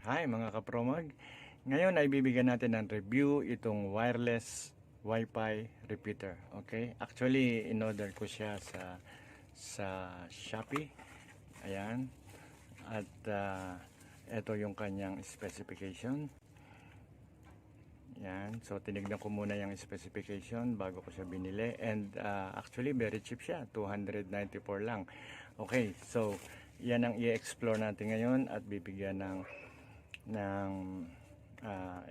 Hi mga kapromag. Ngayon ay bibigyan natin ng review itong wireless Wi-Fi repeater. Okay? Actually, in-order ko siya sa Shopee. Ayan. At ito yung kanyang specification. Yan. So, tinignan ko muna yung specification bago ko siya binili. And actually, very cheap siya. 294 lang. Okay. So, yan ang i-explore natin ngayon at bibigyan ng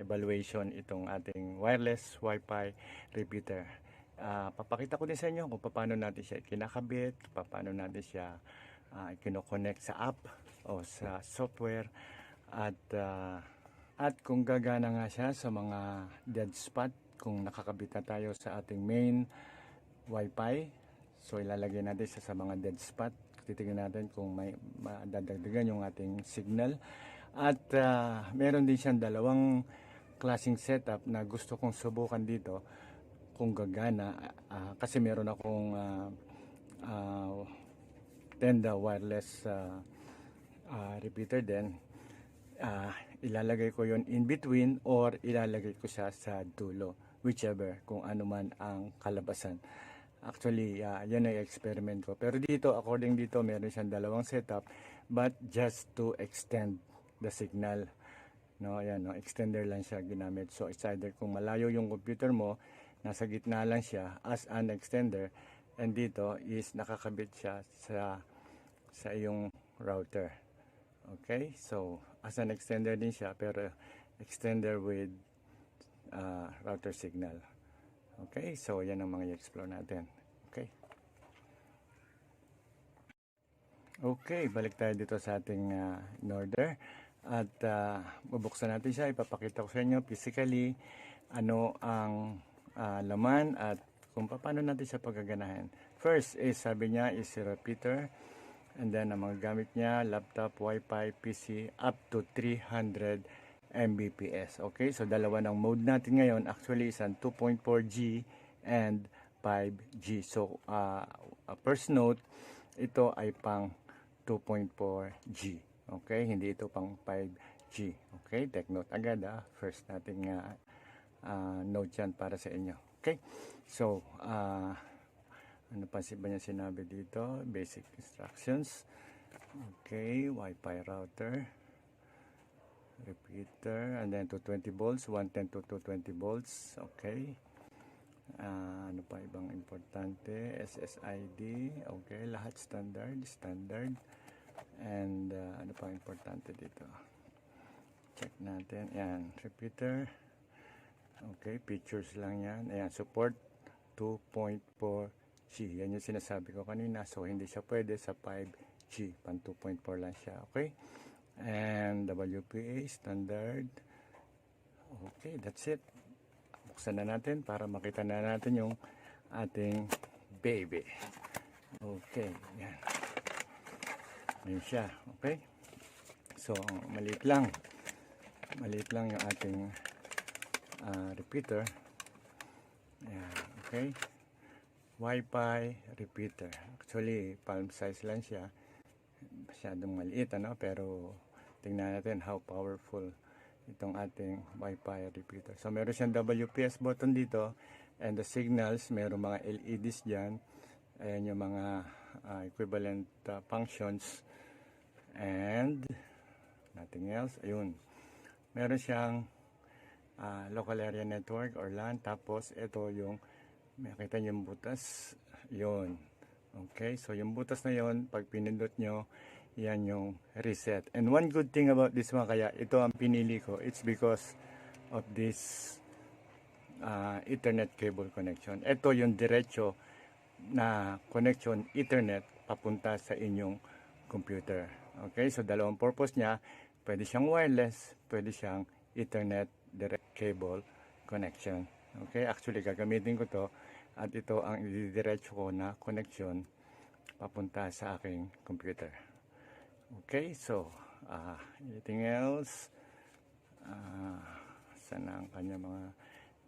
evaluation itong ating wireless Wi-Fi repeater. Papakita ko din sa inyo kung paano natin siya kinakabit, paano natin siya kino-connect sa app o sa software at kung gagana nga siya sa mga dead spot kung nakakabit na tayo sa ating main Wi-Fi. So ilalagay natin sa mga dead spot. Titingnan natin kung may madadagdagan yung ating signal. At meron din siyang dalawang klaseng setup na gusto kong subukan dito kung gagana. Kasi meron akong tenda wireless repeater din. Ilalagay ko yon in between or ilalagay ko siya sa dulo, whichever, kung ano man ang kalabasan. Actually, yan ay experiment ko. Pero dito, according dito, meron siyang dalawang setup, but just to extend the signal. No, ayan, no, extender lang siya ginamit. So, it's either kung malayo yung computer mo, nasa gitna lang siya as an extender, and dito is nakakabit siya sa iyong router. Okay, so as an extender din siya, pero extender with router signal. Okay, so yan ang mga i-explore natin. Okay. Okay, balik tayo dito sa ating in order. At bubuksan natin siya. Ipapakita ko sa inyo physically ano ang laman at kung paano natin siya paggaganahin. First is sabi niya is a repeater. And then ang mga gamit niya, laptop, Wi-Fi, PC, up to 300 Mbps. Okay, so dalawa ng mode natin ngayon. Actually, isang 2.4G and 5G. So, first note, ito ay pang 2.4G. Okay, hindi ito pang 5G. Okay, take note agad first nating note yan para sa inyo. Okay, so, ano pa ba niya sinabi dito? Basic instructions. Okay, Wi-Fi router, repeater, and then 220 volts, 110 to 220 volts. Okay. Ano pa ibang importante? SSID. Okay, lahat standard. And ano pa importante dito? Check natin. Ayan, repeater. Okay, pictures lang yan. Ayan, support 2.4G. Yan yung sinasabi ko kanina. So, hindi siya pwede sa 5G. Pan 2.4 lang siya. Okay. And WPA standard. Okay, that's it. Buksan na natin para makita na natin yung ating baby. Okay, yan. Ayun siya. Okay. So, maliit lang yung ating repeater. Ayan. Okay. Wi-Fi repeater. Actually, palm size lang siya. Masyadong maliit, ano? Pero, tingnan natin how powerful itong ating Wi-Fi repeater. So, meron siyang WPS button dito. And the signals, meron mga LEDs dyan. Ayan yung mga equivalent functions. And, nothing else. Ayun. Meron siyang local area network or LAN. Tapos, ito yung, makita niyo yung butas. Yun. Okay. So, yung butas na yun, pag pinindot nyo, yan yung reset. And one good thing about this one, kaya ito ang pinili ko, it's because of this Ethernet cable connection. Ito yung diretso na connection Ethernet papunta sa inyong computer. Okay, so dalawang purpose niya, pwede siyang wireless, pwede siyang Ethernet direct cable connection. Okay, actually gagamitin ko to at ito ang ididiretso ko na connection papunta sa aking computer. Okay, so anything else? Sana ang kanya mga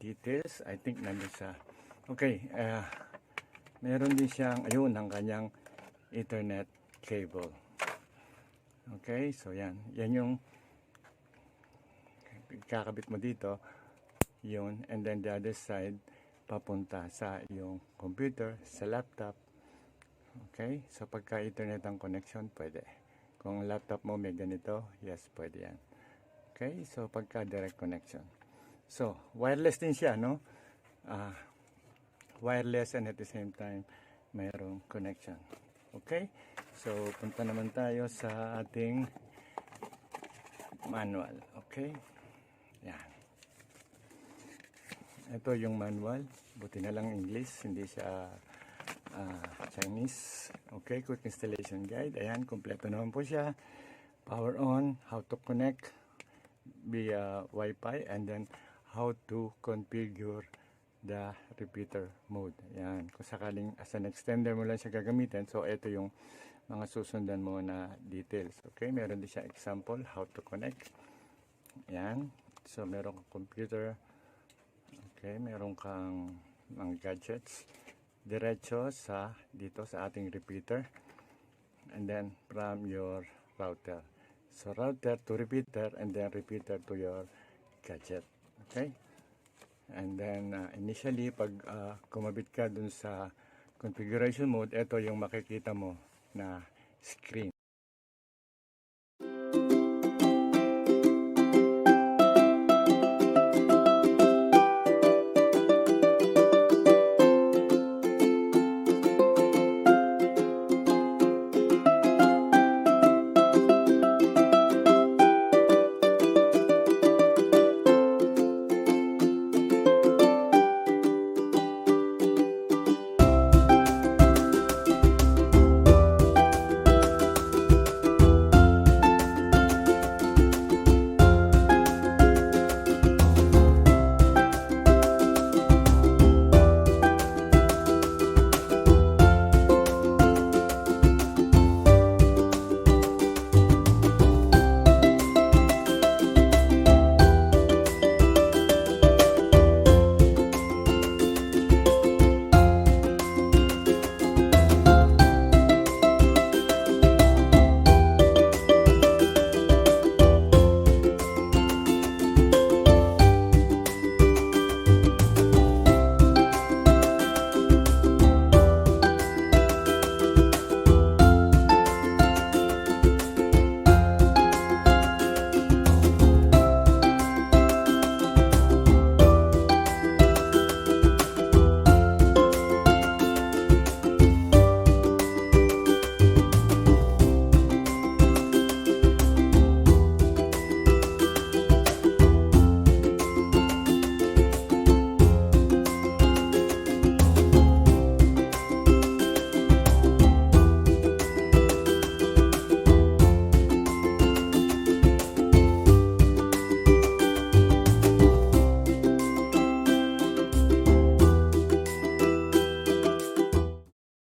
details? I think nandun sa... Okay, meron din siyang, ayun, ang kanyang Ethernet cable. Okay, so yan. Yan yung kakabit mo dito, yun, and then the other side, papunta sa yung computer, sa laptop. Okay? So, pagka Ethernet ang connection, pwede. Kung laptop mo may ganito, yes, pwede yan. Okay? So, pagka direct connection. So, wireless din siya, no? Wireless and at the same time, mayroong connection. Okay? So, punta naman tayo sa ating manual. Okay? Yan. Ito yung manual. Buti na lang English, hindi siya Chinese. Okay, quick installation guide. Ayan, kompleto naman po siya. Power on, how to connect via Wi-Fi, and then how to configure the repeater mode. Ayan, kung sakaling as an extender mo lang siya gagamitin, so ito yung mga susundan mo na details. Okay, meron din siya example, how to connect. Ayan, so meron kang computer. Okay, meron kang mga gadgets. Diretso sa dito sa ating repeater. And then from your router. So router to repeater, and then repeater to your gadget. Okay? And then initially pag kumabit ka dun sa configuration mode, ito yung makikita mo na screen.